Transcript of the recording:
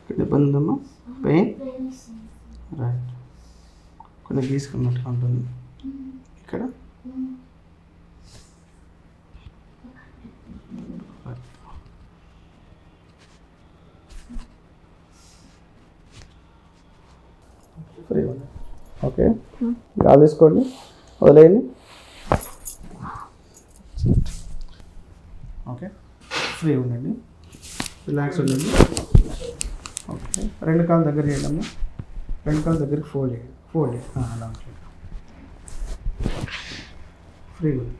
ఇక్కడ ఇబ్బంది ఉందమ్మా? పెయిన్ రైట్, కొంచెం గీసుకున్నట్టుగా ఉంటుంది ఇక్కడ. ఫ్రీ ఉంది. ఓకే, గాలి తీసుకోండి, వదిలేయండి. ఓకే, ఫ్రీ ఉండండి, రిలాక్స్ ఉండండి. ఓకే, రెండు కాళ్ళు దగ్గర చేయండి అమ్మా, రెండు కాళ్ళు దగ్గరికి ఫోల్డ్ చేయండి, అలా ఉంటుంది. ఫ్రీ ఉంది.